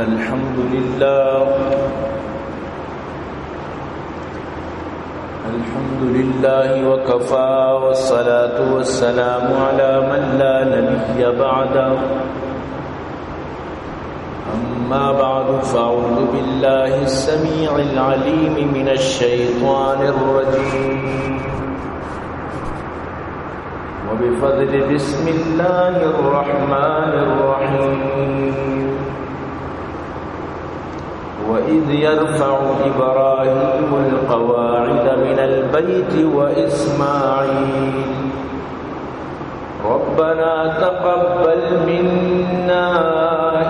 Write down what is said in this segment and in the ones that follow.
الحمد لله وكفى والصلاة والسلام على من لا نبي بعده أما بعد فأعوذ بالله السميع العليم من الشيطان الرجيم وبفضل بسم الله الرحمن الرحيم وإذ يرفع إبراهيم القواعد من البيت وإسماعيل ربنا تقبل منا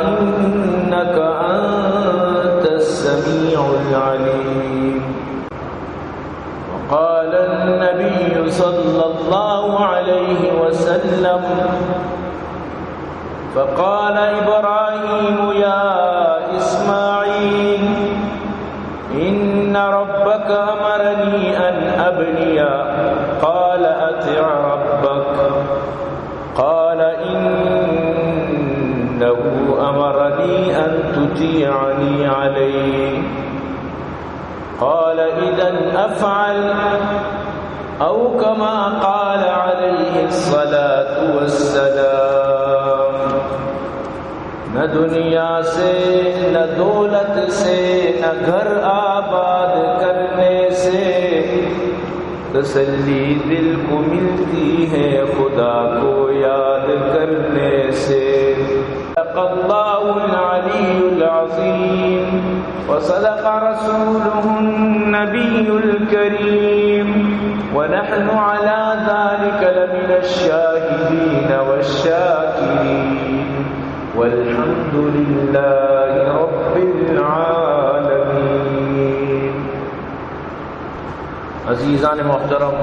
إنك أنت السميع العليم وقال النبي صلى الله عليه وسلم فقال إبراهيم يا إسماعيل إن ربك أمرني أن أبني قال أطع ربك قال إنه أمرني أن تطيعني عليه قال إذن أفعل أو كما قال عليه الصلاة والسلام نہ دنیا سے نہ دولت سے نہ گھر آباد کرنے سے تسلی دل کو ملتی ہے خدا کو یاد کرنے سے صدق اللہ العلی العظیم وصدق رسوله النبی الکریم ونحن على ذلك لمن الشاهدين والشاكرين والحمد لله رب العالمين. عزیزان محترم،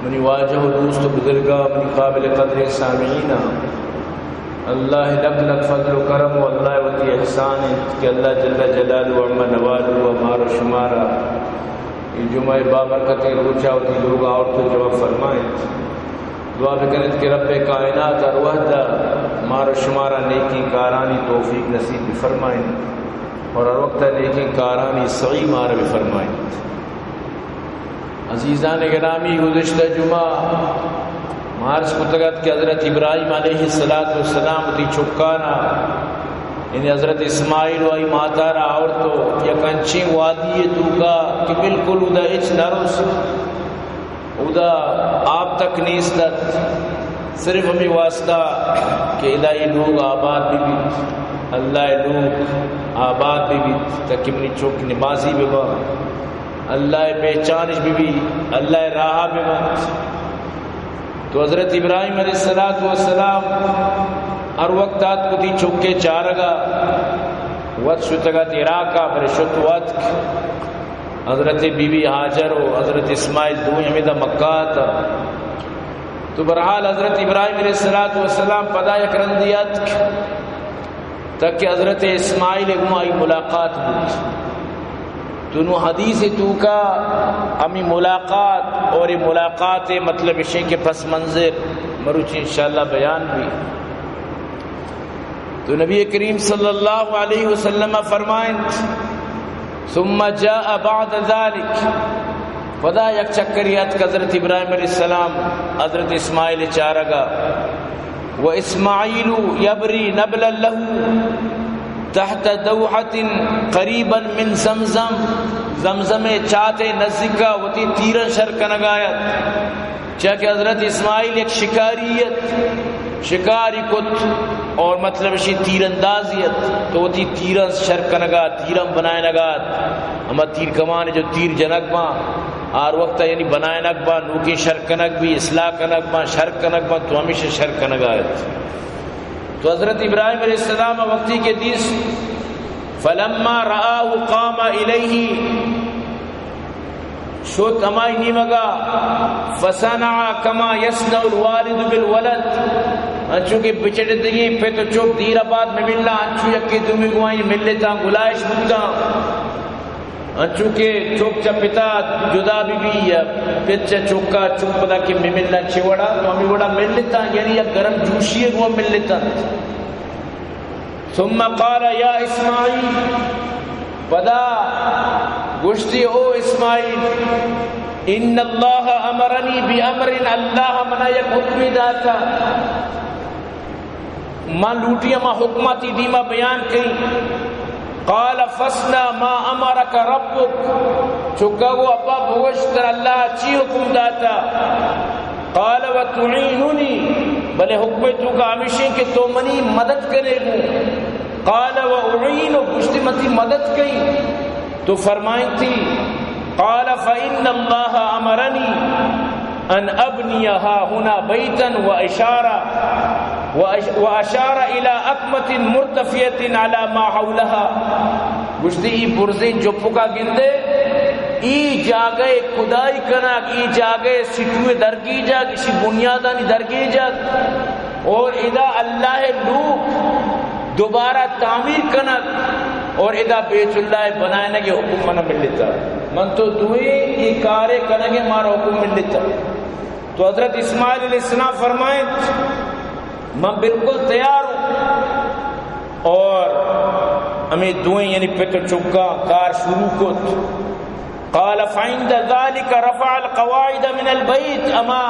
منی واجہ و دوست و بزرگاں، منی قابل قدر سامعین، اللہ لک لک فضل و کرم و اللہ وتی احسان ہے کہ اللہ جل جلالہ و عم نوالہ و مار و شمارہ یہ جمعہ بابرکت روچہ ہوتی لوگ اور تو جواب فرمائیں. دعا بکنت کہ رب کائنات اور وحدہ مار و شمارہ نیکی کارانی توفیق نصیب فرمائیں اور ہر وقت نیکی کارانی سعی مار بھی فرمائیں. عزیزان گرامی، گزشتہ جمعہ مارس کتگت کہ حضرت ابراہیم علیہ السلام تی چکانا یعنی حضرت اسماعیل و ماتارا اور تو یک انچی وادی تو کا کہ بالکل ادا اچ نروس ادا آپ تک نیستت صرف ہمیں واسطہ کہ الہی لوگ آباد بھی بیت اللہ لوگ آباد بھی بیت تک اپنی چوک نمازی بھی با اللہ پہچانش بھی اللہ راہ بھی با. تو حضرت ابراہیم علیہ السلام ہر وقت آت کو تی چوکے چارگا وقت شتگت عراقہ پر شت وقت حضرت بی بی حاجر و حضرت اسماعیل دو امیدہ مکہ تھا. تو برحال حضرت ابراہیم علیہ السلام پدا یک رندیت تک کہ حضرت اسماعیل اگمائی ملاقات ہوئی. تو نو حدیث تو کا امی ملاقات اور ملاقات مطلب اشیں کے پس منظر مروچی انشاءاللہ بیان بھی. تو نبی کریم صلی اللہ علیہ وسلم فرمائیں ثم جاء بعد ذلك فدا یک چکریات حضرت ابراہیم علیہ السلام حضرت اسماعیل چارگا و اسماعیل یبری نبلا له تحت دوحة قریبا من زمزم زمزم چاہتے نزدیکا وتی تیرن شرکنگایت چاہکہ حضرت اسماعیل ایک شکاری کت اور مطلب اسی تیراندازیت تو وہ تیرن شرکنگا تیرن بنائے نگات ہما تیر کمانے جو تیر جنک باں آر وقتا یعنی بنائے نگ باں نوکی شرکنگ بھی اصلاح کنگ باں شرکنگ باں تو ہمیشہ شرکنگایت. تو حضرت ابراہیم علیہ السلام وقتی کے دیس فلما رآہ قام الیہ شوت امائی نیمگا فصنع کما یصنع الوالد بالولد انچو کے بچڑ دگی پہ تو چوک دیر آباد میں ملنا انچو یکی دومی گوائیں مل لیتا گلائش بکتا انچو کے چوک چا پتا جدا بھی یا پچا چوکا چوک پتا کہ میں ملنا چھوڑا تو ہمیں وڑا مل لیتا یعنی یا گرم جوشی ہے وہ مل لیتا. ثم قال یا اسماعیل، پدا گشتی او اسماعیل، ان اللہ امرنی بامر، اللہ منا یک حکمی داتا، ما لوٹیا ما حکماتی دیما بیان کی. قال فصنا ما امرک ربک، چکا وہ ابا بگشتر اللہ چی حکم داتا. قال وتعیننی، بلے حکم تو کا ہمیشہ کہ تو منی مدد کرے گو. قال واعین، گشتی متی مدد کی تو فرمائیں تھی. قال فإن اللہ امرنی ان ابنی ها هنا بیتا واشار الى اقمة مرتفعة على ما حولها. گشتی ای برزیں جو پکا گندے ای جاگے خدائی کنک، ای جاگے سٹوئے درگی جاگ، اسی بنیادانی درگی جاگ، اور ادا اللہ لوگ دوبارہ تعمیر کنک، اور ادا بیت اللہ بنائے کے حکم منا مل لیتا. من تو دوئے یہ کارے کنگے مارا حکم مل لیتا. تو حضرت اسماعیل علیہ السلام فرمائیں میں بالکل تیار ہوں، اور ہمیں دوئیں یعنی پتر چکا کار شروع کو. قال فعند ذلك رفع القواعد من البيت، اما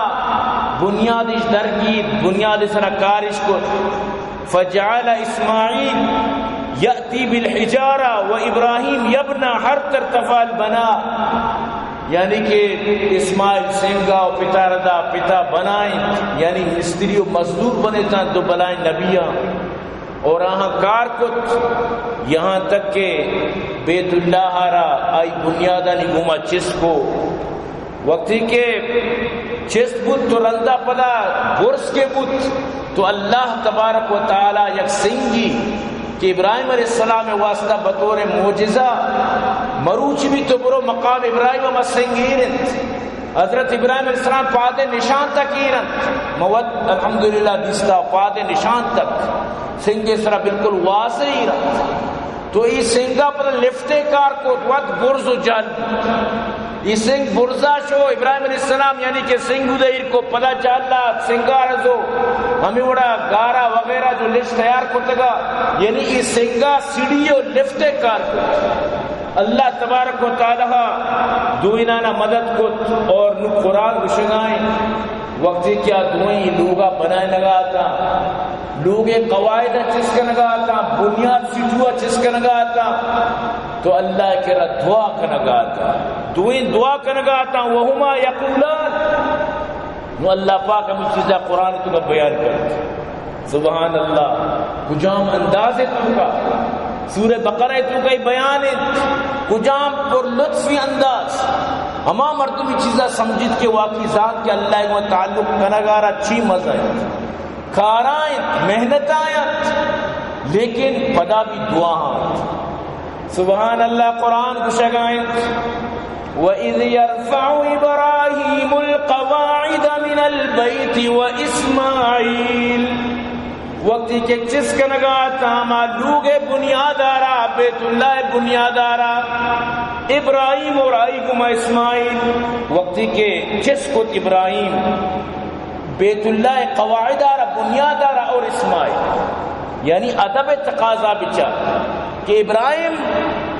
بنیادش درگی بنیاد سنا کارش کو. فجعل اسماعیل یأتی بالحجارہ و ابراہیم یبنا ہر ترتفع البنا، یعنی کہ اسماعیل سنگا و پتا ردا پتا بنائیں، یعنی مستری و مزدور بنے تھا تو بلائیں نبیاں، اور آہاں کار کت یہاں تک کہ بیت اللہ ہارا آئی بنیادہ نہیں گھوما چس کو. وقتی کہ چس بود تو رندہ پدا برس کے بود، تو اللہ تبارک و تعالی یک سنگی کہ ابراہیم علیہ السلام واسطہ بطور معجزہ مروچ بھی تو برو مقام ابراہیم و مسنگیرن. حضرت ابراہیم علیہ السلام پادے نشان تک ایرن موت الحمدللہ دیستا پادے نشان تک سنگے سرا بالکل واضح ایرن. تو یہ سنگا پر لفتے کار کو وقت برز و جل، یہ سنگ برزا شو ابراہیم علیہ السلام یعنی کہ سنگو دیر کو پدا چالا سنگا رزو ہمیں وڑا گارا وغیرہ جو لفٹ تیار کرتے گا، یعنی یہ سنگا سیڑھی و لفتے کار کو. اللہ تبارک و تعالی دوئنانا مدد کو اور نو قرآن گشگائیں. وقتی کیا دوئیں لوگا بنائے لگا تھا، لوگ قواعد چس کا لگا تھا، بنیاد سٹوا چس کا لگا تھا، تو اللہ کے رہا دعا کا لگا تھا، دوئیں دعا کا لگا تھا. وہما یقولان، نو اللہ پاک ہمیں چیزیں قرآن تو بیان کرتے. سبحان اللہ، کجام انداز تو کا سورہ بقرہ تو کا بیان ہے، کجام پر لطفی انداز ہما مردمی چیزیں سمجھت کے واقعی ذات کے اللہ کو تعلق کنگارا چی مزہ ہے، کارائیں محنتائیں، لیکن پدا بھی دعائیں. سبحان اللہ. قرآن کو شگائیں وَإِذْ يَرْفَعُ إِبْرَاهِيمُ الْقَوَاعِدَ مِنَ الْبَيْتِ وَإِسْمَاعِيلُ، وقتی کہ چس کا نگاتا معلوگ بنیادارا بیت اللہ بنیادارا ابراہیم اور آئی گما اسماعیل، وقتی کہ چس کو ابراہیم بیت اللہ قواعدارا بنیادارا اور اسماعیل، یعنی ادب تقاضا بچا کہ ابراہیم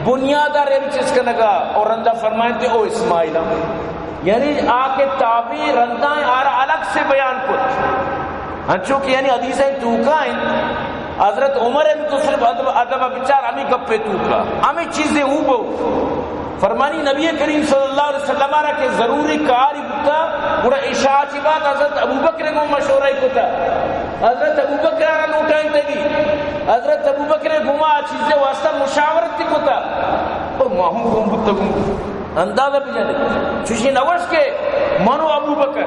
بنیادار چس کا نگا اور رندہ فرمائیں تھے او اسماعیل، یعنی آکے تعبیر رندائیں آرہ الگ سے بیان کت ہنچو کہ یعنی حدیثیں توکائیں. حضرت عمر تو صرف ادب بچار ہمیں گپے توکا، ہمیں چیزیں ہوں بہو فرمانی نبی کریم صلی اللہ علیہ وسلم آرہ کہ ضروری کاری بکتا بڑا عشاء چی بات حضرت ابو بکر کو مشورہ کتا، حضرت ابو بکر آرہ نوٹائیں تگی، حضرت ابو بکر گھما چیزیں واسطہ مشاورت تی کتا، اور ماہوں گھوم بکتا گھوم اندازہ بھی جانے چوشی نوش کے منو ابو بکر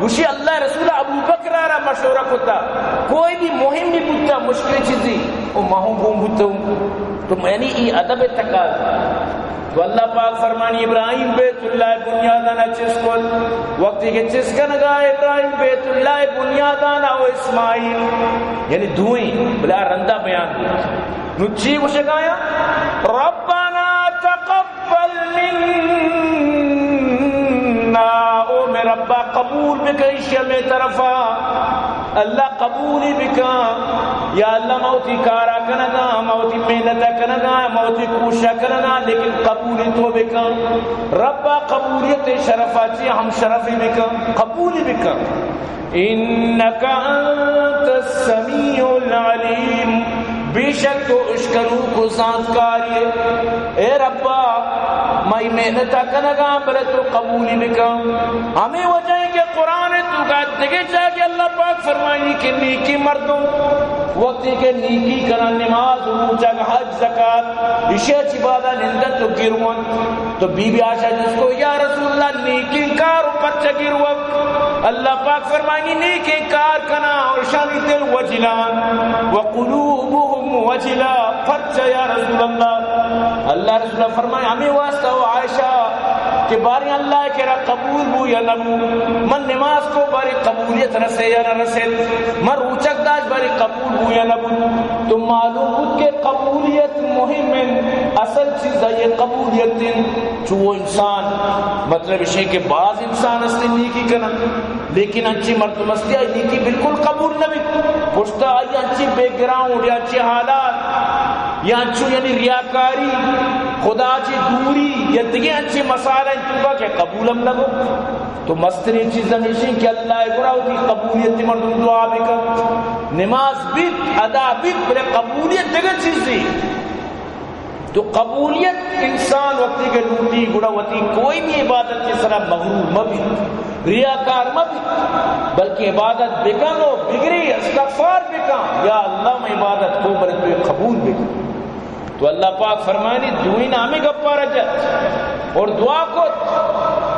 وشی اللہ رسول ابو بکر آرہ مشورہ کتا، کوئی بھی مہم بھی بکتا مشکل چیزی وہ ماہوں گھوم بکتا ہوں. تو یعنی یہ ادب تقاضا. تو اللہ پاک فرمانی ابراہیم بیت اللہ بنیادانا چس کل، وقتی کہ چس کا نگا ابراہیم بیت اللہ بنیادانا و اسماعیل، یعنی دھوئیں بلا رندہ بیان دی نچی کو شکایا ربنا تقبل منا، او میرے ربا قبول بکئی شمی طرفا اللہ قبولی بکا یا اللہ موتی کارا کنگا موتی محنت کنگا موتی کوشا کنگا لیکن قبولی تو بکا ربا قبولیت شرفا چی ہم شرفی بکا قبولی بکا انکا انت السمیع العلیم بے شک تو اشکرو کو ذات کاری اے ربا میں محنت کنگا بلے تو قبولی بکا ہمیں وجہ ہے کہ قرآن تو کا دیکھے چاہ کہ اللہ پاک فرمائنی کہ نیکی مردوں وقتی کے نیکی کرنا نماز روچہ حج زکاة اشیاء چبادہ نندت تو گروان تو بی بی آشا جس کو یا رسول اللہ نیکی کار پچھا گروان اللہ پاک فرمائنی نیکی کار کنا اور شانی دل وجلان وقلوبهم وجلا پچھا یا رسول اللہ رسول اللہ فرمائے ہمیں واسطہ ہو عائشہ کہ باری اللہ کے رہا قبول ہو یا نہ من نماز کو باری قبولیت رسے یا نہ رسے من روچک داش باری قبول ہو یا نہ تو معلوم ہو کہ قبولیت مہم اصل چیز ہے یہ قبولیت جو وہ انسان مطلب اسے کہ بعض انسان اس نے نیکی کرنا لیکن انچی مردم استی آئی نیکی بالکل قبول نہ بھی پوچھتا آئی انچی بیک گراؤنڈ یا انچی حالات یا انچو یعنی ریاکاری خدا چی دوری یا دیگے انچی مسائلہ انتوبہ کہ قبولم نہ ہو تو مستری چیز ہمیشہ کہ اللہ گرا ہوتی قبولیت مردم دعا بکر نماز بیت ادا بیت بلے قبولیت دیگر چیز دی تو قبولیت انسان وقتی کے لوٹی گڑا ہوتی کوئی بھی عبادت کے سرا مغرور مبی ریاکار مبی بلکہ عبادت بکن ہو بگری استغفار بکن یا اللہ میں عبادت کو بلکہ قبول بکن تو اللہ پاک فرمانی دوئی نامی گپا رجت اور دعا کو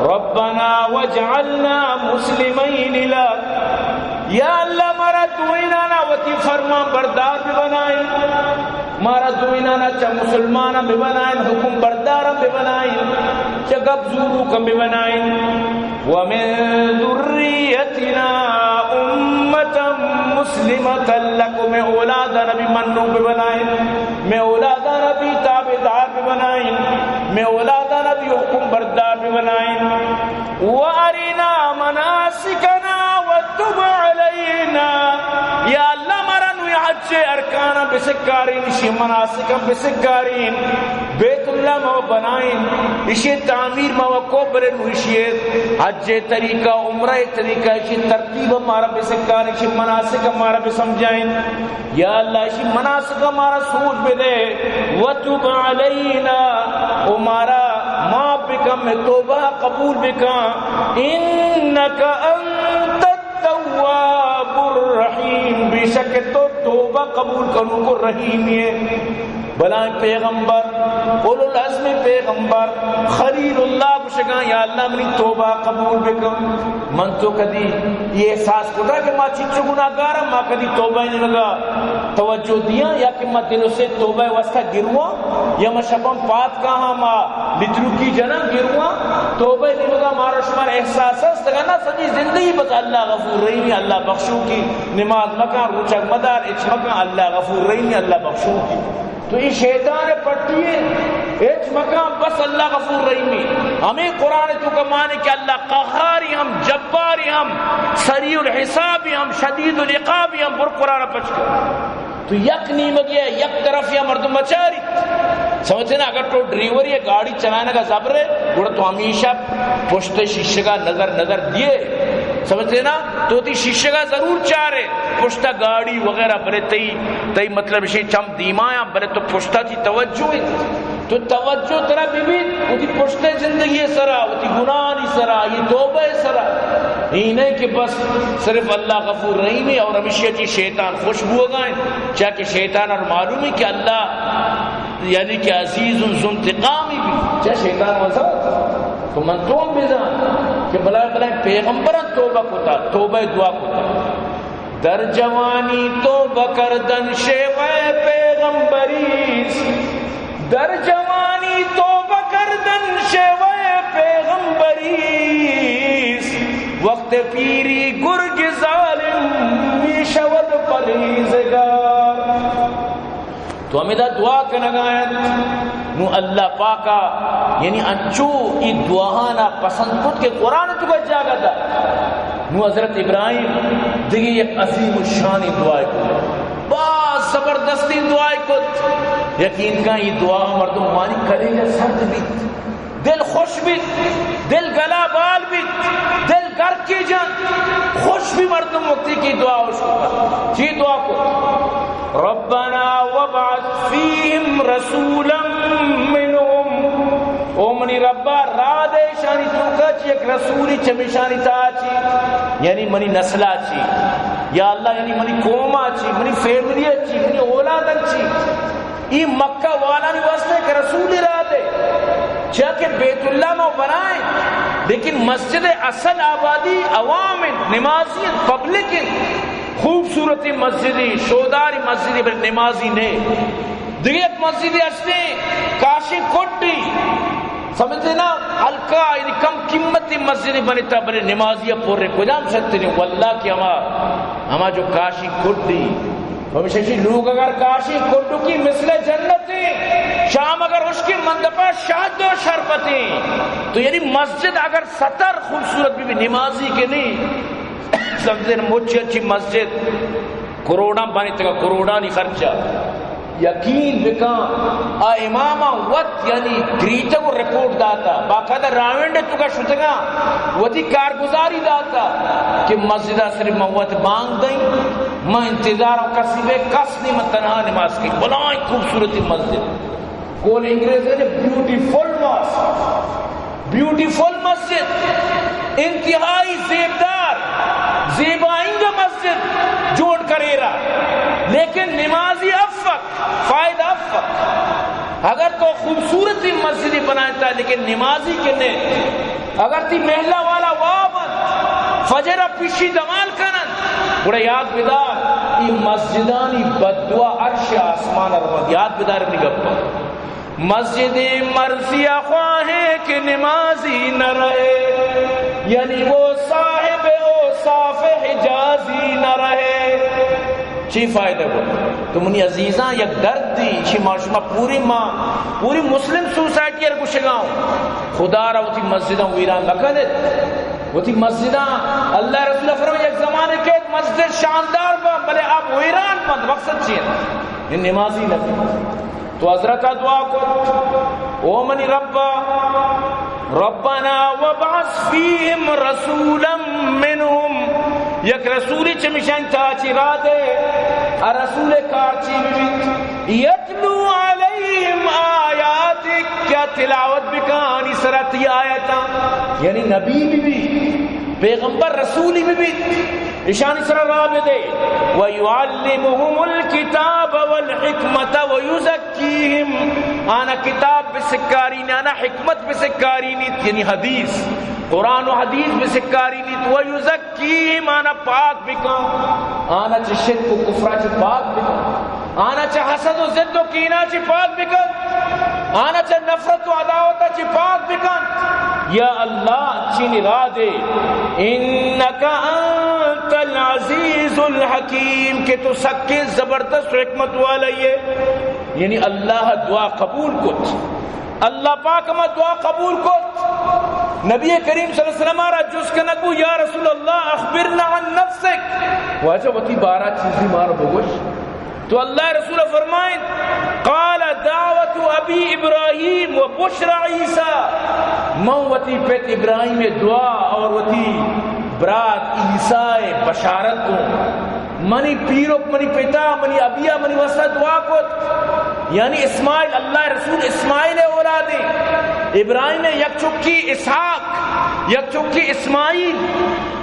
ربنا وجعلنا مسلمین لک یا اللہ مارا دوئی نانا وتی فرمان بردار بھی بنائیں مارا دوئی نانا چا مسلمانا بھی بنائیں حکم بردارا بھی بنائیں چا گبزورو کم بھی بنائیں ومن ذریتنا امتا مسلمتا لکو میں اولادا نبی منو بھی بنائیں میں اولادا نبی تابدار بھی بنائیں میں اولادا نبی حکم بردار بھی بنائیں وارنا مناسکنا وتب علینا یا اللہ مرا نوی حج ارکانا بسکارین اسی مناسکا بسکارین بیت اللہ مو بنائیں اسی تعمیر مو کوبر نوشی حج طریقہ عمرہ طریقہ اسی ترتیب ہمارا بسکارین اسی مناسک ہمارا بسمجھائیں یا اللہ اسی مناسک ہمارا سوچ بھی دے وتب علینا ہمارا ماں بکم توبہ قبول بکم انکا انت التواب الرحیم بے شک تو توبہ قبول کرنے کو رحیم ہے بلائیں پیغمبر اولو العزم پیغمبر خلیل اللہ بشکا یا اللہ منی توبہ قبول بکن من تو کدی یہ احساس کرتا کہ ماں چچو گناہگارا ماں کدی توبہ نہیں لگا توجہ دیا یا کہ ماں دلوں سے توبہ واسطہ گروا یا ماں شبم پات کہاں ماں لترو کی جنا گروا توبہ نہیں لگا مارا شمار احساس ہے نا سجی زندگی بتا اللہ غفور رحیم اللہ بخشو کی نماز مکان روچک مدار اچ مکان اللہ غفور رحیم اللہ بخشو کی تو یہ شیطان پٹی ہے ایک مقام بس اللہ غفور رحیمی ہمیں قرآن تو کمانے کہ اللہ قہاری ہم جباری ہم سریع الحسابی ہم شدید العقابی ہم بر قرآن پچ کر تو یک نیم گیا یک طرف یا مردم بچاری سمجھتے نا اگر تو ڈریور یہ گاڑی چلانے کا زبر ہے گوڑا تو ہمیشہ پشت شیشے کا نظر دیے سمجھتے نا تو تی شیشے کا ضرور چاہ رہے پشتہ گاڑی وغیرہ بلے تی مطلب اسے چم دیمایا بلے تو پشتہ تھی توجہ ہے تو توجہ ترہ بھی تی پشتہ زندگی سرا تی گناہی سرا یہ توبہ سرا یہ نہیں کہ بس صرف اللہ غفور رحیم ہے اور ہمیشہ چی شیطان خوشبو گائیں چاہ کہ شیطان اور معلوم ہے کہ اللہ یعنی کہ عزیز ذو انتقامی بھی چاہ شیطان وزاد تو من توم بیزان کہ بلائے پیغمبران توبہ کتا توبہ دعا کتا در جوانی توبہ کردن شیوہ پیغمبریس در جوانی توبہ کردن شیوہ پیغمبریس وقت پیری گرگ ظالم میشود پریزگار تو ہمیں دا دعا کنگایت نو اللہ پاکا یعنی انچو ای دعانا پسند کت کے قرآن تو کا جاگا دا نو حضرت ابراہیم دیگه یک عظیم الشانی دعای کو باز زبردستی دعای کو یقین کا یہ دعا مردم مانی کلیجہ سرد بیت دل خوش بیت دل گلا بال بیت دل گرد کی جان خوش بھی مردم وقتی کی دعا اس کو جی دعا کو ربنا وابعث فیہم رسولا منہم او منی ربا را دے شانی توکا چی ایک رسولی چمی شانی تا چی یعنی منی نسلہ چی یا اللہ یعنی منی قومہ چی منی فیملی چی منی اولادن چی یہ مکہ والا نہیں واسطے کہ رسول را دے چاکہ بیت اللہ میں بنائیں لیکن مسجد اصل آبادی عوام نمازی پبلک خوبصورتی مسجدی شوداری مسجدی پر نمازی نے دیت مسجد اصلی کاشی کوٹی سمجھتے نا ہلکا یعنی کم قیمتی مسجد بنتا بنے نمازی پورے کجام سکتے نہیں واللہ کی ہما جو کاشی کوٹی ہمیشہ لوگ اگر کاشی کوٹو کی مثل جنتی شام اگر اس کی مندپا شاد و شربتی تو یعنی مسجد اگر ستر خوبصورت بھی نمازی کے نہیں سمجھتے مجھے اچھی مسجد کروڑا بانی تک کروڑا نہیں خرچہ یقین بکان امامہ وقت یعنی گریٹا کو رپورٹ داتا باقاعدہ راونڈ تو کا شتگا وہی کارگزاری داتا کہ مسجدہ صرف موت بانگ دیں میں انتظار و کسیبے کس نہیں میں تنہا نماز کی بلائیں خوبصورتی مسجد کول انگریز ہے بیوٹیفل مسجد انتہائی زیبدار زیبائنگا مسجد جوڑ کرے رہا لیکن نمازی افق فائدہ افق اگر تو خوبصورتی مسجدی بنائتا ہے لیکن نمازی کے نے اگر تی محلہ والا وابن فجرہ پیشی دمال کنن بڑا یاد بدار یہ مسجدانی بددعا عرش آسمان رحمت یاد بدار اپنی گپا مسجد مرضیہ خواہیں کہ نمازی نہ رہے یعنی وہ صاحب اوصاف حجازی نہ رہے چی فائدہ کو تو منی عزیزاں یک درد دی چی معاشمہ پوری مسلم سوسائٹی ارگو شگاؤں خدا را وہ تھی مسجدہ ویران لکھنت وہ تھی مسجدہ اللہ رسول فرمائے ایک زمانے کے مسجد شاندار با بلے آپ ویران بند مقصد چیئے یہ نمازی لکھنت تو حضرت دعا کو او منی ربنا وابعث فیہم رسولا منہم یک رسولی چمیشن تاچی را دے رسول کارچی بھی یتلو علیہم آیاتک کیا تلاوت بکانی سرتی آیتا یعنی نبی بھی پیغمبر رسولی بھی اشانی سر رابع دے وَيُعَلِّمُهُمُ الْكِتَابَ وَالْحِكْمَةَ وَيُزَكِّيهِمْ آنا کتاب بسکاری نہیں آنا حکمت بسکاری نہیں یعنی حدیث قرآن و حدیث بسکاری نہیں وَيُزَكِّيهِمْ آنا پاک بکن آنا چھ شرک و کفرہ چھ پاک بکن آنا چھ حسد و زد و کینہ چھ پاک بکن آنا چھ نفرت و عداوت چھ پاک بکن یا اللہ چین را دے انکا انت العزیز الحکیم کہ تو سکے زبردست حکمت والا یہ یعنی اللہ دعا قبول کت اللہ پاک ہمیں دعا قبول کت نبی کریم صلی اللہ علیہ وسلم آرہا جس کا نگو یا رسول اللہ اخبرنا عن نفسک واجہ وطی 12 چیزی مارا بگوش تو اللہ رسول فرمائیں قال دعوت ابی ابراہیم و بشرا عیسیٰ من وطی پیت ابراہیم دعا اور وطی برات عیسیٰ بشارت کو منی پیرک منی پیتا منی ابیہ منی وسط دعا کو یعنی اسماعیل اللہ رسول اسماعیل اولادی ابراہیم یک چکی اسحاق یک چکی اسماعیل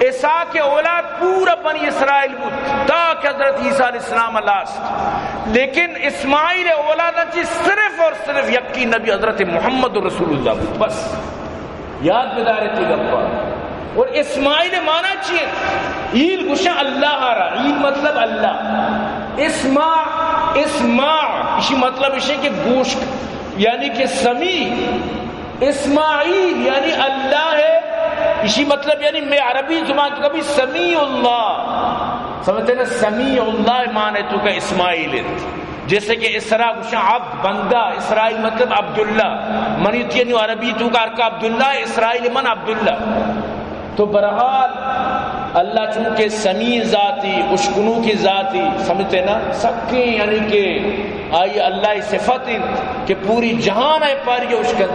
اسحاق کے اولاد پورا بنی اسرائیل بود تاکہ حضرت عیسیٰ علیہ السلام لاسٹ لیکن اسماعیل اولاد چی صرف اور صرف یکی نبی حضرت محمد رسول اللہ بود بس یاد بدارے تھی گپا اور اسماعیل مانا چیئے ایل گوشا اللہ آ رہا ایل مطلب اللہ اسماع اسی مطلب اسے کہ گوشت یعنی کہ سمیع اسماعیل یعنی اللہ ہے اسی مطلب یعنی میں عربی زبان تو کبھی سمیع اللہ سمجھتے ہیں سمیع اللہ مانے تو کہ اسماعیل جیسے کہ اسرا گوشا عبد بندہ اسرائیل مطلب عبداللہ منیت یعنی عربی تو کا عبداللہ اسرائیل من عبداللہ تو برحال اللہ چونکہ سمیع ذاتی اشکنو کی ذاتی سمجھتے نا سکی یعنی کہ آئی اللہ صفت کہ پوری جہان ہے پاری اشکن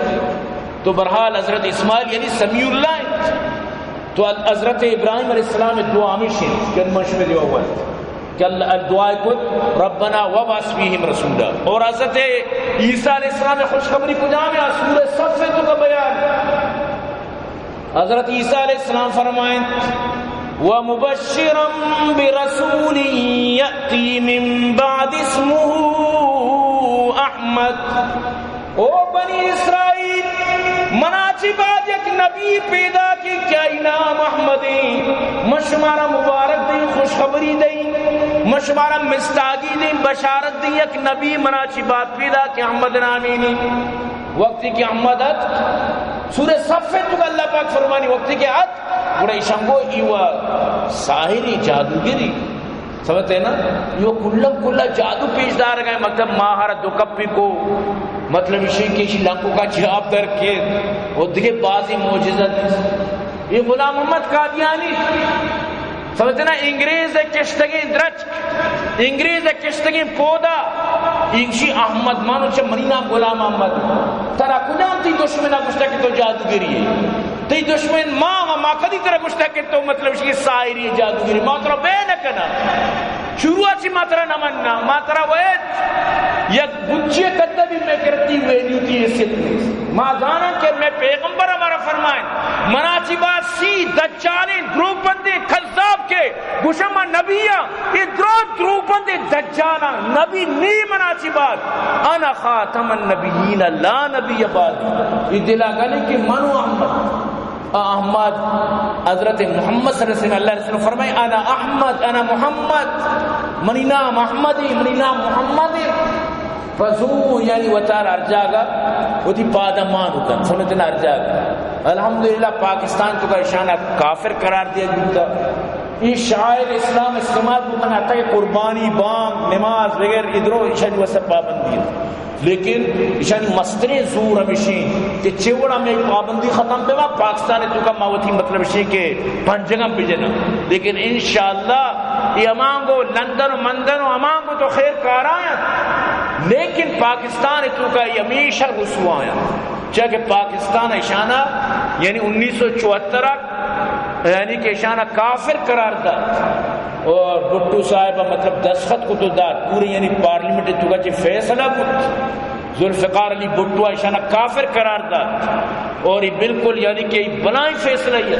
تو برحال حضرت اسماعیل یعنی سمیع اللہ ہے. تو حضرت ابراہیم علیہ السلام دعا ہمیشہ کہ مشورے دیا ہوا ہے کہ اللہ دعا کو ربنا وبعث فیہم رسولا. اور حضرت عیسیٰ علیہ السلام خوشخبری کو جامعہ سورہ صف تو کا بیان حضرت عیسیٰ علیہ السلام فرمائیں وَمُبَشِّرًا بِرَسُولٍ يَأْتِي مِن بَعْدِ اسْمُهُ احمد. او بنی اسرائیل مناچی بات یک نبی پیدا کی کیا نام احمدی مشمارا مبارک دیں خوشخبری دیں مشمارا مستاگی دیں بشارت دیں یک نبی مناچی بات پیدا کی احمد نامینی وقتی کی احمد سورہ صفے تو اللہ پاک فرمانی وقتی کے بڑا شنگو ایوا ساحری جادوگری سمجھتے ہیں نا یہ کلہ جادو پیش دار گئے مطلب ماہر دو کپی کو مطلب اسی کے لنکوں کا جواب در کے وہ دیکھے بازی معجزت یہ غلام محمد قادیانی سمجھتے نا انگریز کشتگی درچ انگریز کشتگی پودا انشی احمد مانو چھ منینا غلام محمد ترا کجام تی دشمنہ گشتا کہ تو جادوگری ہے تی دشمن ماں کدی طرح گشتا کہ تو مطلب اس کی سائری جادوگری ماں ترہ بے نکنا شروع اچھی ماں ترہ نمنا ماں ترہ ویت یک بچی قدبی میں کرتی ویلیو تی حیثیت نہیں ماں دانا کہ میں پیغمبر ہمارا فرمائیں مناچی بات سی دجالیں دروپندے کذاب کے گشمہ نبیہ ادرو دروپندے دجانا نبی نہیں مناچی بات انا خاتم النبیین لا نبی بعد یہ دلا گلے کہ منو احمد حضرت محمد صلی اللہ علیہ وسلم اللہ رسول نے فرمائے انا احمد انا محمد منی نام احمدی منی نام محمدی فضو یعنی وطار ارجاگا وہ تھی پادمان ہوتا سنتنا ارجاگا الحمدللہ پاکستان تو کا اشانہ کافر قرار دیا جوتا یہ شاعر اسلام استعمال ہوتا ہے کہ قربانی بانگ نماز وغیرہ ادھروں اشانی وسط پابندی ہے لیکن اشانی مستری زور ہمیشی کہ چوڑا میں پابندی ختم پہ وہاں پاکستان تو کا ماوتی مطلب اسی کہ پنجگم بجنا لیکن انشاءاللہ یہ امانگو لندن و مندن و امانگو تو خیر کار آیا لیکن پاکستان تو کا یہ ہمیشہ رسوا آیا چاہے کہ پاکستان اشانہ یعنی 1974 یعنی کہ اشانہ کافر قرار دا اور بھٹو صاحبہ مطلب دستخط کو تو دار پوری یعنی پارلیمنٹ تو کا چی فیصلہ بود ذوالفقار علی بھٹو اشانہ کافر قرار دا اور یہ بالکل یعنی کہ بلائیں فیصلہ ہے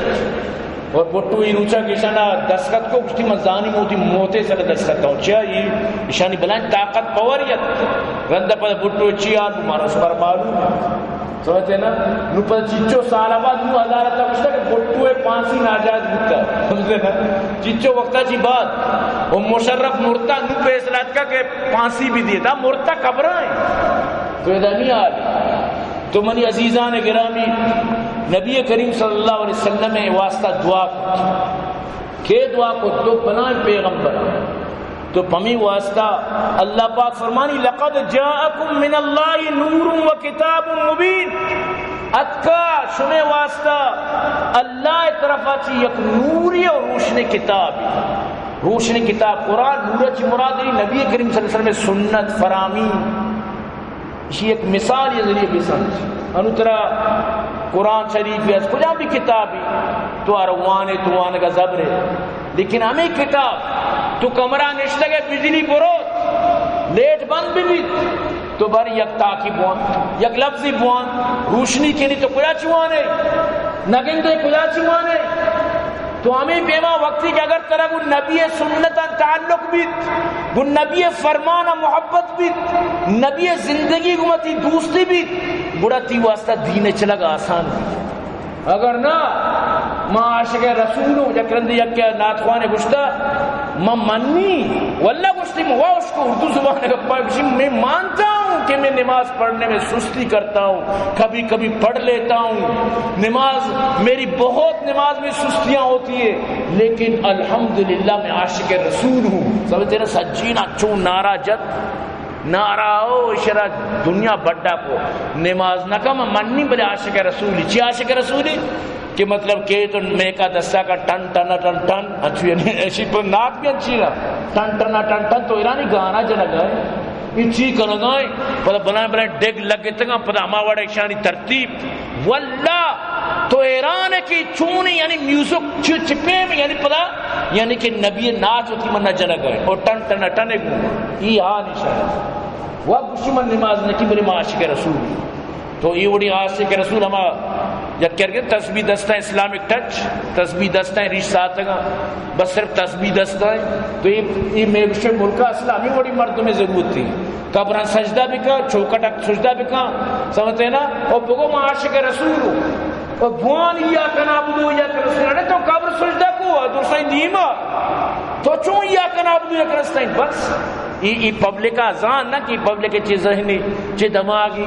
اور بھٹو یہ روچا کہ اشانہ دستخط کو کچھ مزانی موتی موتے سے دستخط ہوں چاہیے اشانی بلائیں طاقت پوریت رندہ پر بھٹو چیان مارا اس پر معلوم سمجھتے ہیں نا نو پر چچو سال آباد نو ہزار تک اس تک بھٹوے پانسی ناجائز بکتا سمجھتے ہیں نا چچو وقتا چی بات وہ مشرف مرتا نو پہ اصلاحات کا کہ پانسی بھی دیتا مرتا قبر آئیں تو یہ نہیں آلی تو منی عزیزان گرامی نبی کریم صلی اللہ علیہ وسلم میں واسطہ دعا کو کہ دعا کو تو بنائیں پیغمبر تو پمی واسطہ اللہ پاک فرمانی لقد جاءکم من اللہ نور و کتاب مبین اتکا شمع واسطہ اللہ طرف آچی یک نوری اور روشن کتاب روشن کتاب قرآن نور چی مرادی نبی کریم صلی اللہ علیہ وسلم سنت فرامی یہ ایک مثال یہ ذریعے بھی سمجھ انو طرح قرآن شریف ہے کجا بھی کتابی تو اروانے تو آنے کا زبر ہے لیکن ہمیں کتاب تو کمرہ نشتہ گئے بجلی بروت لیٹ بند بھی بھی تو بر یک تاکی بوان یک لفظی بوان روشنی کی نہیں تو کجا چوانے نگن تو کجا چوانے تو ہمیں بیما وقتی کہ اگر طرح وہ نبی سنتا تعلق بیت وہ نبی فرمانا محبت بیت نبی زندگی گمتی دوستی بیت بڑا تی واسطہ دین چلگا آسان بیت اگر نا ما عاشق رسول ہوں جکرند یک ناتخوان گشتا ما منی واللہ گشتی مواش کو اردو زبان کا پاکشی میں مانتا ہوں کہ میں نماز پڑھنے میں سستی کرتا ہوں کبھی کبھی پڑھ لیتا ہوں نماز میری بہت نماز میں سستیاں ہوتی ہے لیکن الحمدللہ میں عاشق رسول ہوں سمجھتے نا سجینہ چون نارا جت نارا ہو شرع دنیا بڑھا کو نماز نہ کم منی بلے عاشق رسولی چی عاشق رسولی کہ مطلب کہ تو میں کا دستہ کا ٹن ٹن ٹن ٹن اچھی ایسی پر ناک بھی اچھی نا ٹن ٹن ٹن ٹن تو ایرانی گانا جنا گئے یہ چی کرنا گئے پتہ بنائیں بنائیں ڈیگ لگے تنگا پتہ ہما وڑا ایشانی ترتیب واللہ تو ایران کی چونی یعنی میوزک چپے میں یعنی پتہ یعنی کہ نبی ناچ ہوتی من نہ جنا گئے اور ٹن ٹن ٹن ایک یہ ہاں نشان وہ کچھ من نماز نکی بری معاشق رسول تو یہ وڑی عاشق رسول ہما یا کہہ رہے تسبیح دستہ اسلامک ٹچ تسبیح دستہ ریش ساتھگا بس صرف تسبیح دستہ ہے تو یہ میوشے ملکہ اسلامی بڑی مردوں میں ضرورت تھی قبران سجدہ بکا چوکٹک سجدہ بکا سمجھتے ہیں نا اور بگو معاشق رسول ہو اور بوان یا کنابدو یا کرسلنے تو قبر سجدہ کو ہے درسائیں دیما تو چون یا کنابدو یا کرسلنے بس یہ پبلک آزان نہ کہ پبلک چیز ذہنی چی دماغی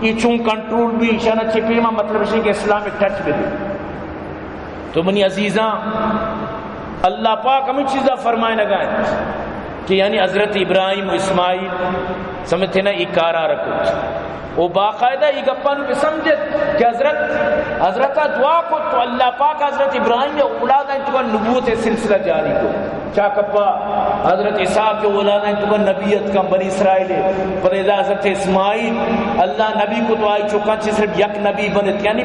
یہ چون کنٹرول بھی شانہ چھپی ماں مطلب ہے کہ اسلامک ٹچ بھی دے تو منی عزیزاں اللہ پاک ہمیں چیزہ فرمائے لگائیں کہ یعنی حضرت ابراہیم و اسماعیل سمجھتے نا اکارا رکھو وہ باقاعدہ یہ گپانو کے سمجھت کہ حضرت دعا کو تو اللہ پاک حضرت ابراہیم نے اولاد ہیں تو کا نبوت سلسلہ جاری کو چاکپا حضرت عیسیٰ کے اولاد ہیں تو کا نبیت کا بنی اسرائیل پر حضرت اسماعیل اللہ نبی کو تو آئی چکان چی صرف یک نبی بنت یعنی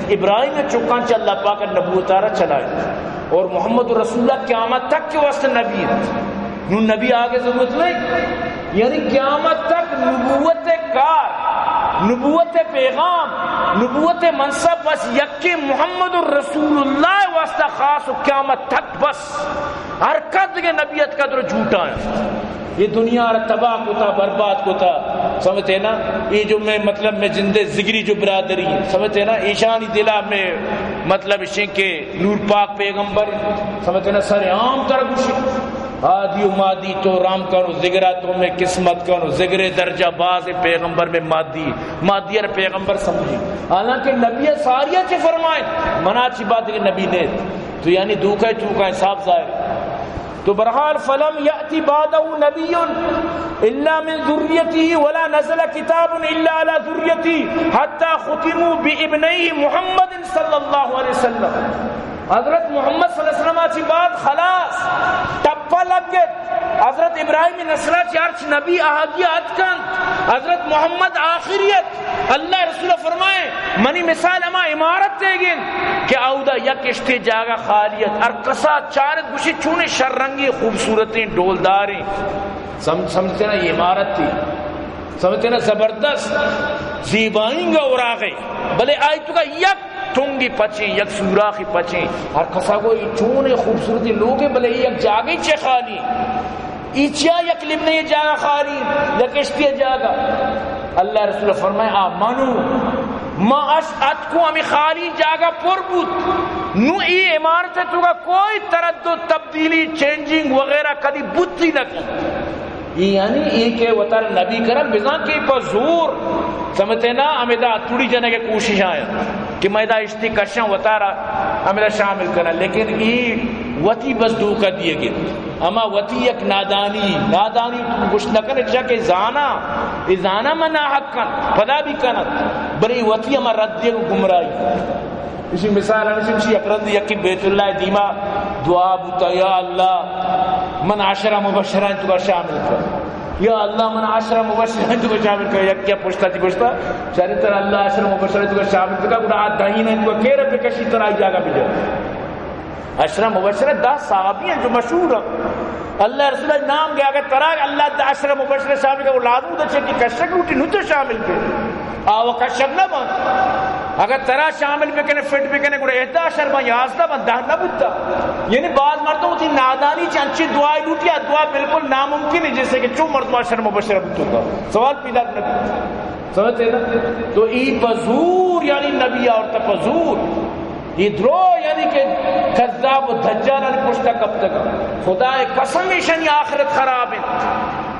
ابراہیم نے چکان چی اللہ پاک نبوت آرہ چلائے اور محمد رسول اللہ قیامت تک کے واسطے نبی نو نبی آگے ضرورت نہیں یعنی قیامت تک نبوت کار نبوت پیغام نبوت منصب بس یکی محمد رسول اللہ واسطہ خاص و قیامت تک بس حرکت کے نبیت کا در جھوٹا ہے یہ دنیا تباہ کو تھا برباد کو تھا سمجھتے نا یہ جو میں مطلب میں زندے زگری جو برادری سمجھتے نا ایشانی دلہ میں مطلب اشیں کے نور پاک پیغمبر سمجھتے نا سر عام طرح کچھ آدی و مادی تو رام کرو زگراتوں میں قسمت کرو زگر درجہ باز پیغمبر میں مادی اور پیغمبر سمجھی حالانکہ نبی ساریہ چے فرمائیں منا چی بات ہے کہ نبی نے تو یعنی دوکہ چوکہ صاف ظاہر تو برحال فلم یأتی بعدہ نبی الا من ذریته ولا نزل کتاب الا على ذریته حتی ختموا بابنیہ محمد صلی اللہ علیہ وسلم حضرت محمد صلی اللہ علیہ وسلم کی بات خلاص ٹپا لگ گئے حضرت ابراہیم نسلہ چارچ نبی احادیت کن حضرت محمد آخریت اللہ رسول فرمائے منی مثال اما عمارت دے گئے کہ آودہ یک اشتے جاگا خالیت ارقصات چارت گوشی چونے شررنگی خوبصورتیں ڈولداریں سمجھتے نا یہ عمارت تھی سمجھتے نا زبردست زیبائیں گا اور آگئے بلے آئی تو کا یک ٹونگی پچیں یک سوراخی پچیں ہر کسا کو چونے خوبصورتی لوگے بلے یک جاگی چے خالی ایچیا یک لبنے یہ جاگا خالی یک اشتی جاگا اللہ رسول فرمائے آمانو ما اشعت کو ہمیں خالی جاگا پر بود نو ای عمارت تو کا کوئی تردد تبدیلی چینجنگ وغیرہ کدی بودتی نہ کی یعنی ایک وطر نبی کرم بزان کے پر زور سمجھتے نا امیدہ توڑی جانے کے کوشش آئے کہ میدہ اشتی کشاں وطارہ امیدہ شامل کرنا لیکن ای وطی بس دوکہ دیے گئے اما وطی یک نادانی کچھ نہ کرنے چاہ کہ زانا منا حق کن پدا بھی کنت بری وطی اما رد دیے کو گمرائی اسی مثال ہمیں سے اکرد یکی بیت اللہ دیما دعا بوتا یا اللہ من عشرہ مبشران تو کا شامل کر یا اللہ من عشرہ مبشران تو کا شامل کر یا کیا پوچھتا تھی پوچھتا شاید طرح اللہ عشرہ مبشران تو کا شامل کر گوڑا آت دہین ہے تو کا کیر اپنے کشی طرح جاگا بھی جائے عشرہ مبشران 10 صحابی ہیں جو مشہور ہیں اللہ رسول اللہ نام گیا کہ طرح اللہ عشرہ مبشران شامل کر اولادوں تو چھے کہ کشک روٹی نو تو شامل کر آوہ کشک نہ بند اگر ترا شامل بکنے فٹ بکنے گوڑے 11 با 11 با 10 نہ بودتا یعنی بعض مردوں ہوتی نادانی چانچی دعائی لوٹی دعا بالکل ناممکن ہے جیسے کہ چون مرد معاشر مبشر بودتا تھا سوال پیدا کرنا سمجھتے نا تو ای پزور یعنی نبی اور تپزور یہ درو یعنی کہ کذاب و دجال علی پشتا کب تک خدا قسم شنی آخرت خراب ہے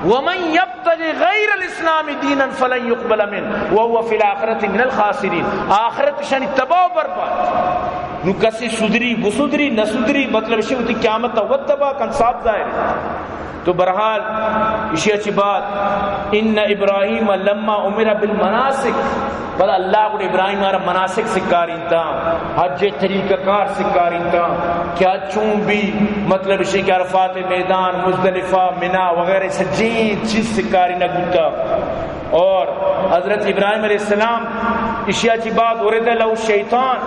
ومن يبتغي غير الاسلام دينا فلن يقبل منه وهو في الاخره من الخاسرين آخرت شان تباہ برباد نو کسی سدری بسدری نہ سدری مطلب شی ہوتی قیامت و تباہ کن صاحب ظاہر تو بہرحال اسی اچھی بات ان ابراہیم لما امر بالمناسک پدا اللہ کو ابراہیم آرہ مناسک سکاری تا حج طریقہ کار سکاری تا کیا چون بھی مطلب اسی کہ عرفات میدان مزدلفہ منی وغیرہ سجین چیز سکاری نہ گتا. اور حضرت ابراہیم علیہ السلام اشیاء کی بات ورد له الشیطان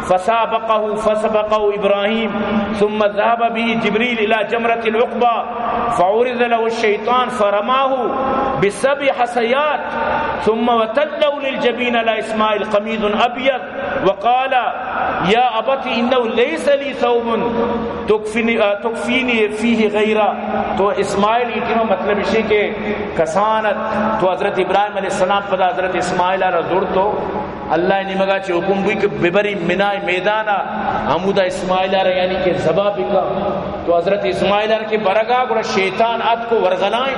فسبقه ابراہیم ثم ذهب به جبریل الى جمرة العقبہ فعرض له الشیطان فرماه بسبع حصیات ثم وتلوا للجبین على اسماعیل قمیض ابیض وقال یا ابت انه ليس لي ثوب تکفینی فیہ غیرہ. تو اسماعیل اتنا مطلب اسی کہ کسانت تو حضرت ابراہیم علیہ السلام پدا حضرت اسماعیل رضور تو اللہ نے مگا چھ حکم بھی کہ ببری منائے میدانا حمودہ اسماعیل یعنی کہ ذبح بکا. تو حضرت اسماعیل کے برگا گوڑا شیطان ات کو ورغلائیں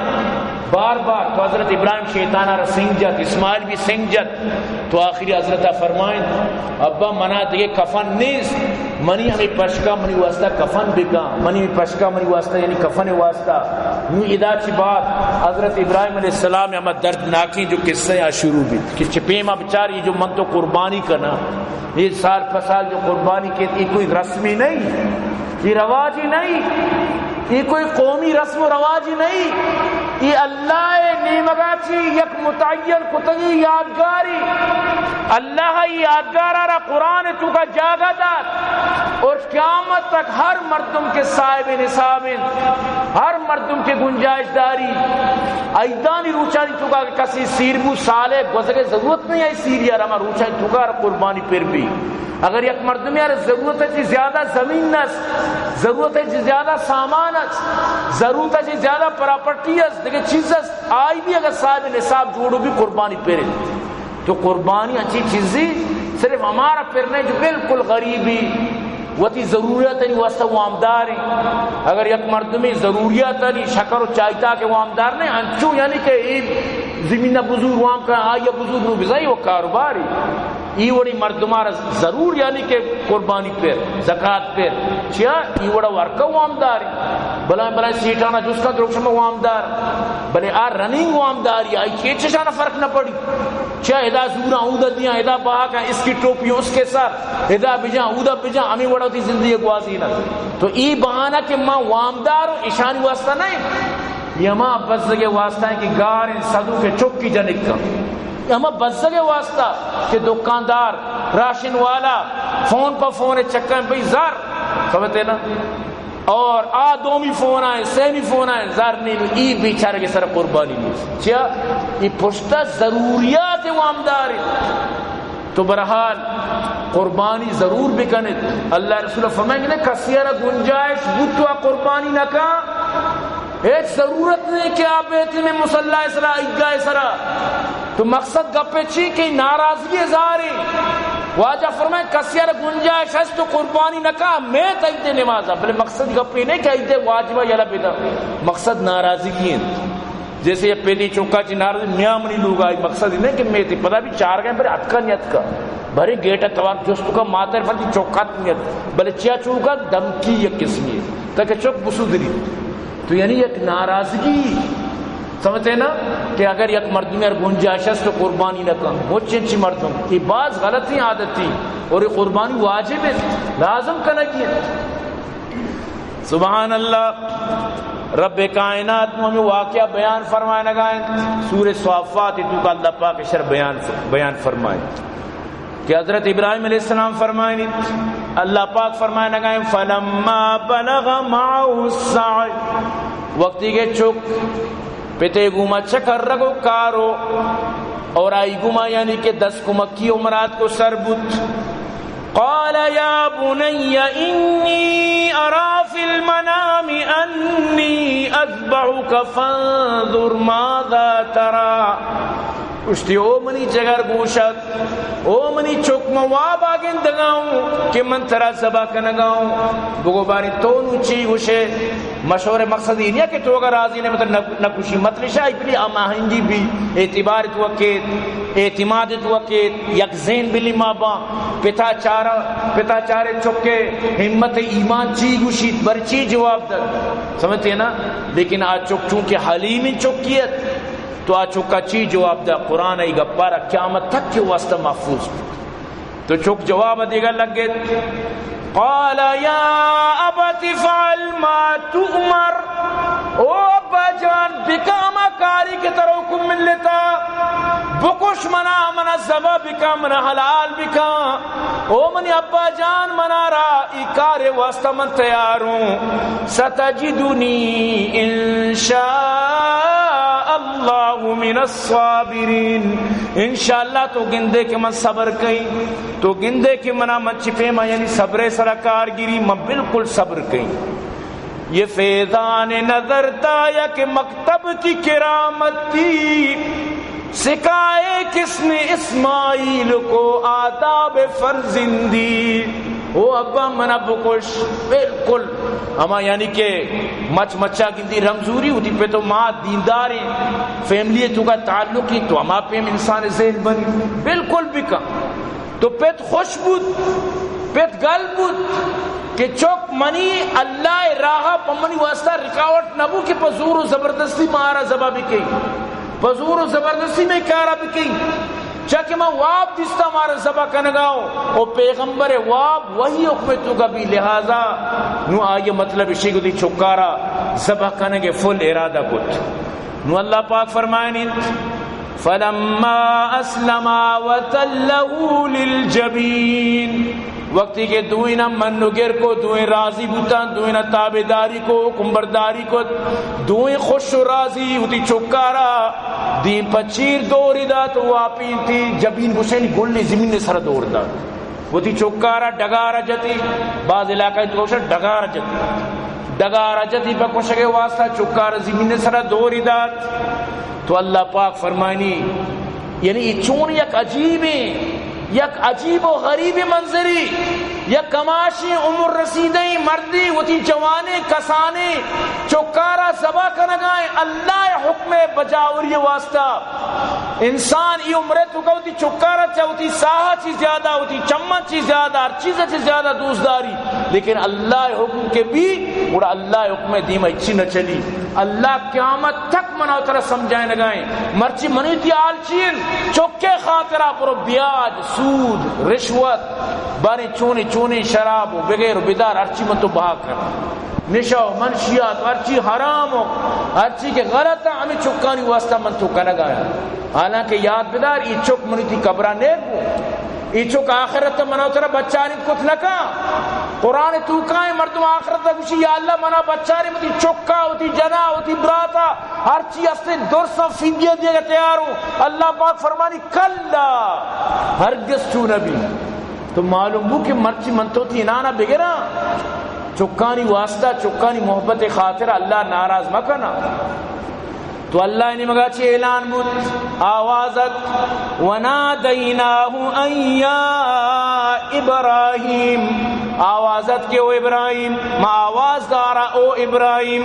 بار بار. تو حضرت ابراہیم شیطان را سنگ اسماعیل بھی سنگ تو آخری حضرت فرمائیں ابا منا دیگے کفن نیز منی ہمیں پشکا منی واسطہ کفن بکا منی پشکا منی واسطہ یعنی کفن واسطہ. یوں ادا چی بات حضرت ابراہیم علیہ السلام ہمیں دردناکی جو قصے یا شروع بھی کہ چپیما بچاری جو من تو قربانی کرنا یہ سال پسال جو قربانی کہتی یہ کوئی رسمی نہیں یہ رواجی نہیں یہ کوئی قومی رسم و رواجی نہیں یہ اللہ نیمگا چی یک متعین کتگی یادگاری اللہ یادگار آرہ قرآن تو کا جاگہ داد اور قیامت تک ہر مردم کے صاحب نصاب ہر مردم کے گنجائش داری ایدانی روچانی تو کا کسی سیربو سالے گزرے ضرورت نہیں ہے سیریا رما روچانی تو کا قربانی پر بھی اگر یک مردم یار ضرورت ہے زیادہ زمین نس ضرورت ہے زیادہ سامان اس ضرورت ہے زیادہ پراپرٹی اس دیکھیں چیز آئی بھی اگر صاحب نصاب جوڑو بھی قربانی پیرے. تو قربانی اچھی چیزی صرف ہمارا پھرنے جو بالکل غریبی وتی ضرورت نہیں واسطہ وہ آمدار ہیں. اگر یک مردمی ضروریات نہیں شکر و چاہتا کہ وہ آمدار نہیں انچو یعنی کہ زمینہ بزرگ وہاں کا آیا بزرگ نو بزائی وہ کاروباری ای وڑی مردمار ضرور یعنی کہ قربانی پر زکاة پر چیا ای وڑا ورکا وہ آمدار ہیں بلائیں سیٹانا جس کا دروکشم وہ آمدار بلے آر رننگ وہ آمداری آئی چیچے شانا فرق نہ پڑی چیا ادا زورا اودا دیا ادا باہا اس کی ٹوپیوں اس کے ساتھ ادا بجا اودا بجا ہمیں وڑا ہوتی زندگی گوازی نہ. تو ای بہانہ کہ ماں وامدار ہوں اشانی واسطہ نہیں یہ ماں بزدگے واسطہ ہے کہ گار صدو کے چک کی جنک کا ہمیں بزدگے واسطہ کہ دکاندار راشن والا فون پر فون چکا ہے بھئی زار سمجھتے نا اور دومی فون آئے سینی فون آئے زار نہیں ای بیچارے کے سر قربانی نہیں چیا ای پشتہ ضروریات وامدار ہے. تو برحال قربانی ضرور بکنت اللہ رسول فرمائیں گے کسیارہ گنجائش بودتوا قربانی نہ کا ایک ضرورت نہیں کہ آپ بیتی میں مسلح اسرا عیدگاہ اسرا. تو مقصد گپے چی کہ ناراضگی ظاہری واجہ فرمائے کسیارہ گنجائش ہے تو قربانی نہ کا میں تیدے نمازہ بلے مقصد گپے نہیں کہ عیدے واجبہ یلا بیتا مقصد ناراضگی ہیں. جیسے یہ پہلی چوکا چی ناراضی میاں منی لوگ آئی مقصد ہی نہیں کہ میں تھی پتا بھی چار گئے بھرے اتکا نہیں اتکا بھرے گیٹا توار جوستو کا ماتر فرتی چوکات نہیں اتکا بلے چیا چوکا دمکی یک قسمی ہے تاکہ چوک بسو دری. تو یعنی یک ناراضگی سمجھتے نا کہ اگر یک مردمی اگر گنجائش ہے تو قربانی نہ کن مجھے انچی مردم یہ بعض غلطی عادت تھی اور یہ قربانی واجب ہے لازم کنگی ہے. سبحان اللہ. رب کائنات میں واقعہ بیان فرمائے نگائیں سورہ صافات تو کا اللہ پاک شر بیان فرمائے کہ حضرت ابراہیم علیہ السلام فرمائیں اللہ پاک فرمائے نگائیں فلما بلغ معه السعی وقتی کے چک پتے گوما چکر رگو کارو اور آئی گوما یعنی کہ 10 کمکی عمرات کو سربت قال يا بني إني أرى في المنام أني أذبحك فانظر ماذا ترى. اشتی او منی جگر گوشت او منی چک مواب آگین دگاؤں کہ من ترا زبا کنگاؤں بگو باری تو نوچی گوشے مشہور مقصد یہ نہیں کہ تو اگر راضی نے مطلب نہ کچھ مطلب شاید بھی آماہنگی بھی اعتبار توقید اعتماد توقید یک ذہن بلی مابا پتا چارے چکے ہمت ایمان چی گوشید برچی جواب در سمجھتے ہیں نا. لیکن آ چک چونکہ حلیمی چکیت تو آ چکا چی جواب دا قرآن ای گپارا قیامت تک کے واسطہ محفوظ تو چک جواب دیگا لگ گئے. قال یا ابت فعل ما تؤمر، او ابا جان بکاما کاری کے طرح حکم من لیتا، بکش منا زبا بکا منا حلال بکا. او منی ابا جان منا را ای کار واسطہ من تیاروں. ستجدنی انشاء اللہ من الصابرین، انشاءاللہ تو گندے کہ من صبر کئی، تو گندے کہ منا من چپے ما یعنی صبر سرکار گیری من بالکل صبر کئی. یہ فیضان نظر تا یا کہ مکتب کی کرامت تھی، سکھائے کس نے اسماعیل کو آداب فرزندی. او ابا منا بکش بالکل اما یعنی کہ مچا گندی رمزوری ہوتی پہ تو ماں دیندار فیملی تو کا تعلق ہی تو اما پہ انسان ذہن بنی بالکل بکا تو پیت خوش بود پیت گل بود کہ چوک منی اللہ راہا پمنی واسطہ رکاوٹ نبو کہ پزور و زبردستی مارا زبا بکی، پزور و زبردستی میں کارا بکی چاکہ میں واب دستا مارا زبا کنگاؤں او پیغمبر واب وہی حکمتوں کا بھی لہذا نو آئیے مطلب اسی کو دی چکارا زبا کنگے فل ارادہ کت. نو اللہ پاک فرمائنی فلما اسلما وتلہ للجبین، وقتی کہ دوئیں من نگر کو دوئیں راضی بوتا، دوئیں تابداری کو کمبرداری کو دوئیں خوش و راضی ہوتی چکارا دی پچیر دوری دا تو واپی تھی جبین حسین گلنی زمین نے سر دور دا ہوتی چکارا ڈگارا جتی بعض علاقہ تو کوشش ڈگارا جتی ڈگارا جتی پا کوشش واسطہ چکارا زمین نے سر دوری دا. تو اللہ پاک فرمائنی یعنی چون یک عجیب و غریب منظری، یک کماشی عمر رسیدیں مردی وتی جوانے کسانے چکارا زبا کنگائیں اللہ حکم بجاوری واسطہ. انسان ای عمرے تو ہوتی چکارا چاہتی ساہا چی زیادہ ہوتی چمن چی زیادہ ہر چیز چی زیادہ دوستداری، لیکن اللہ حکم کے بھی بڑا اللہ حکم دیمہ اچھی نہ چلی. اللہ قیامت تک مناو طرح سمجھائیں لگائیں مرچی منیتی آل چین چکے خاطرہ پرو بیاج سود رشوت بارے چونے شراب و بغیر و بیدار ہر چی من تو بہا کر نشاو منشیات ہر چی حرام ہو ہر چی کے غلط ہے ہمیں چکانی واسطہ من تو کنگایا. حالانکہ یاد بیدار ای چک منیتی قبرہ نیک ہو ای چک آخرت مناو طرح بچاری کت لکا قرآن تو کائیں مردم آخرت کچھ یا اللہ منا بچاری متی چکا ہوتی جنا ہوتی براتا ہر چیز اسے درسا فیدیہ دیا گا تیار ہوں. اللہ پاک فرمانی کلا ہرگز چون نبی تو معلوم ہو کہ مرچی منتو تھی نانا بگرا چکانی واسطہ چکانی محبت خاطر اللہ ناراض مکنا. تو اللہ نے مگا چی اعلان بود آوازت ونادیناہو ان یا ابراہیم، آوازت کے او ابراہیم ما آواز دارا او ابراہیم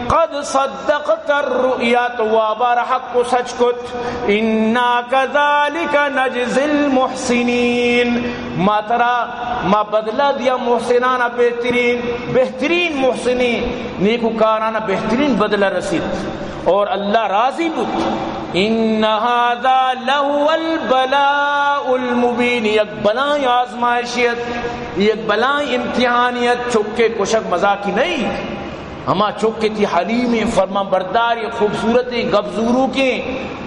قد صدقت الرؤیا تو وابار حق کو سچ کت انا کذالک نجزی المحسنین ما ترا ما بدلہ دیا محسنانا بہترین محسنین نیکو کارانا بہترین بدلہ رسید اور اللہ راضی بود. ان ھذا لہو البلاء المبین، یک بلائی آزمائشیت یک بلائی امتحانیت چکے کشک مذاقی نہیں ہما چکے تھی حلیم فرما برداری خوبصورتی گبزورو کی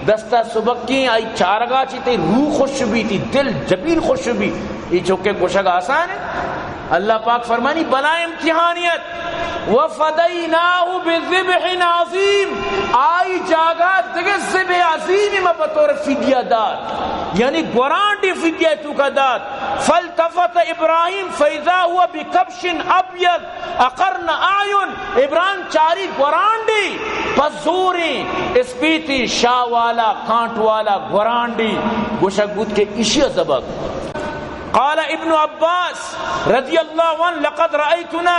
دستہ سبق کی آئی چارگاہ چیتے روح خوش بھی تھی دل جبین خوش بھی یہ چکے کشک آسان ہے. اللہ پاک فرمانی بلائی امتحانیت وَفَدَيْنَاهُ بِذِبْحٍ عَظِيمٍ آئی جاگات دیکھے ذبح عظیمی میں بطور فدیہ داد یعنی گورانڈی فدیہ تو کا داد. فَالْتَفَتَ إِبْرَاهِيم فَإِذَا هُوَ بِكَبْشٍ أَبْيَضٍ أَقَرْنَ أَعْيُنٍ ابراہیم چاری گورانڈی پزوری اسپیتی شاہ والا کانٹ والا گورانڈی گوشک بود کے اشیاء زبق. قال ابن عباس رضی اللہ عنہ لقد رأیتنا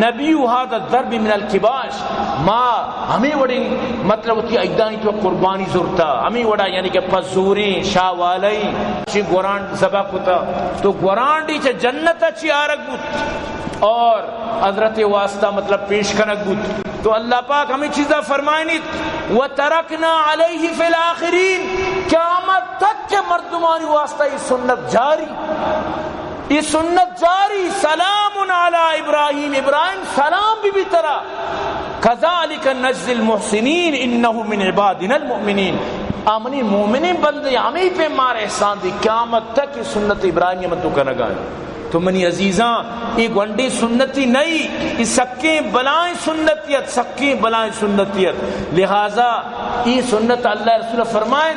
نبی هذا الضرب من الکباش ما ہمیں وڑی مطلب ہوتی ایدانی تو قربانی زورتا ہمیں وڑا یعنی کہ پزوری شاہ والی چی گورانڈ زبا کتا تو گورانڈی چا جنت چی آرک بود اور حضرت واسطہ مطلب پیش کنک بود تو اللہ پاک ہمیں چیزیں فرمائیں وَتَرَكْنَا عَلَيْهِ فِي الْآخِرِينَ قیامت تک کے مردمانی واسطہ یہ سنت جاری، یہ سنت جاری. سلام علی ابراہیم، ابراہیم سلام بھی طرح. کذالک نجزی المحسنین انہ من عبادنا المؤمنین. آمنی مومنین بندے ہمیں پہ مار احسان دی، قیامت تک یہ سنت ابراہیم میں تو کنگا. تو منی عزیزاں یہ گنڈی سنتی نہیں، یہ سکیں بلائیں سنتیت، سکیں بلائیں سنتیت. لہذا یہ سنت اللہ رسول فرمائیں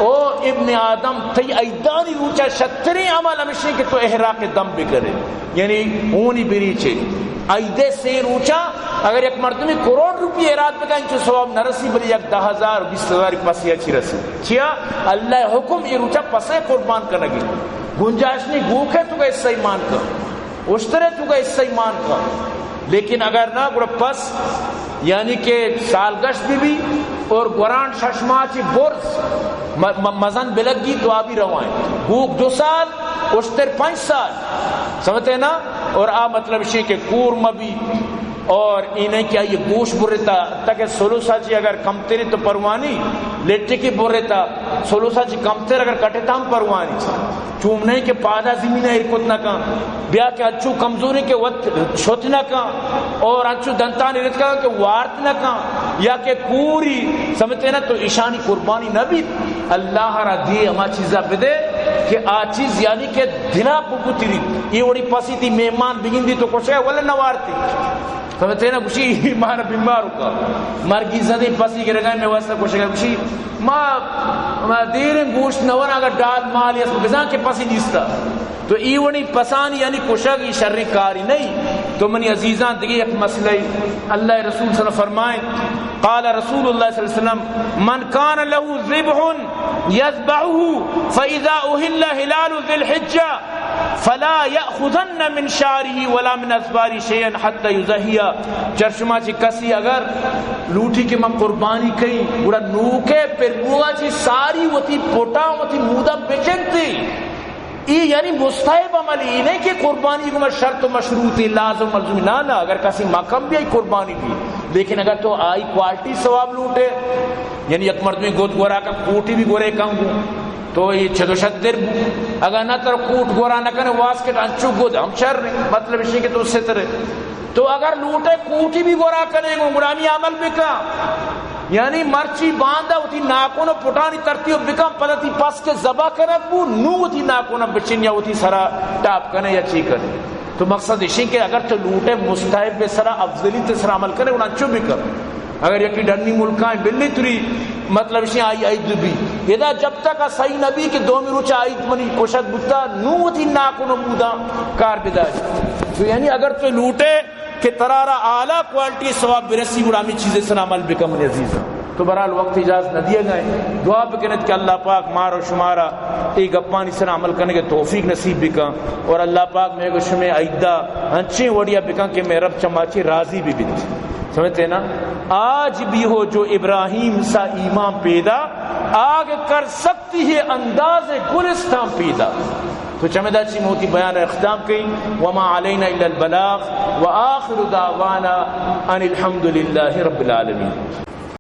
او ابن آدم تی ایدانی روچا شترین عمل ہمیشہ کہ تو احراق دم بھی کرے، یعنی اونی بریچے ایدے سے روچا. اگر ایک مردمی کروڑ روپی اراد بکا انچو ثواب نرسی بلی 10,000 20,000 پاسی اچھی رسی چیا اللہ حکم یہ روچا پسے قربان کرنگی. گنجائش نہیں گوکھے تو کا اس سے ایمان کا، اشترے تو کا اس سے ایمان کا. لیکن اگر نہ گوڑا پس یعنی کہ سالگشت بھی اور گوران ششماچی برز مزن بلگی تو آبی روائیں، گوک 2 سال اشتر 5 سال سمجھتے نا. اور مطلب اسی کہ کورم بھی اور انہیں کیا یہ گوشت برتا تاکہ سولوسا چی اگر کم تیری تو پروانی لیٹے کی برتا سولوسا چی کم تیر اگر کٹے تام پروانی چوم نہیں کہ پادا زمینہ ارکت نہ کان بیا کہ اچھو کمزوری کے وقت چھوت نہ کان اور اچھو دنتان ارت کان کہ وارت نہ کان یا کہ پوری سمجھتے نا. تو اشانی قربانی نبی اللہ را دی اما چیزا بدے کہ آ چیز یعنی کہ دلا بگو تیری یہ وڑی پاسی تھی مہمان بگن دی تو کچھ ہے ولا نوارتی سمجھتے نا. کچھ مانا بیماروں کا مرگی زدی پاسی کے رگائیں میں واسطہ کچھ ہے کچھ ما دیرن گوشت نورا اگر ڈال مالی اس کو بزان کے پاسی نیستا تو ایونی پسانی یعنی کشاگی شر کاری نہیں. تو منی عزیزان دیگے ایک مسئلہ اللہ رسول صلی اللہ علیہ وسلم فرمائیں قال رسول اللہ صلی اللہ علیہ وسلم من کان له ذبح یذبحه فاذا اهل هلال ذی الحجہ فلا یأخذن من شعره ولا من اصباری شیئا حتی یضحیہ. چرشما چی کسی اگر لوٹی کے من قربانی کئی بڑا نوکے پر بوگا چی ساری وطی پوٹا وطی مودا بچکتی یہ یعنی مستحب عملی نہیں کہ قربانی کو شرط و مشروطی لازم ملزومی نہ اگر کسی مقام بھی آئی قربانی بھی. لیکن اگر تو آئی کوالٹی ثواب لوٹے یعنی ایک مردمی گود گورا کا کوٹی بھی گورے کم ہوں تو یہ چھدو شدر اگر نہ تر کوٹ گورا نہ کرنے واسکٹ انچو گود ہم شر رہے مطلب اسی کہ تو اس سے ترے تو اگر لوٹے کوٹی بھی گورا کرے گا گرامی عمل بکا یعنی مرچی باندھا ہوتی ناکونا پٹانی ترتیب بکم پلتی پس کے زبا کرد بو نو ہوتی ناکونا بچن یا ہوتی سرا ٹاپ کرنے یا چی کرنے. تو مقصد اسی کہ اگر تو لوٹے مستحب بے سرا افضلی تے سرا عمل کرے انہاں چو بھی کر. اگر یکی ڈنی ملکائیں بلی تری مطلب اسی آئی عید بھی یہ جب تک صحیح نبی کے دو میں روچا عید منی کوشت بتا نو ہوتی ناکونا مودا کار بدائی. تو یعنی اگر تو لوٹے کہ ترارا اعلیٰ کوالٹی ثواب برسی گرامی چیزیں سن عمل بکم عزیزاں. تو برحال وقت اجازت نہ دیے گئے دعا بکنت کہ اللہ پاک مارو شمارا ایک گپانی سن عمل کرنے کے توفیق نصیب بکا اور اللہ پاک میں گوش میں عیدہ ہنچیں وڑیا بکا کہ میں رب چماچی راضی بھی بیت. سمجھتے نا آج بھی ہو جو ابراہیم سا ایمان پیدا آگ کر سکتی ہے انداز گلستان پیدا. تو چمدہ چی موتی بیان اختام کی وما علینا الا البلاغ وآخر دعوانا ان الحمدللہ رب العالمین.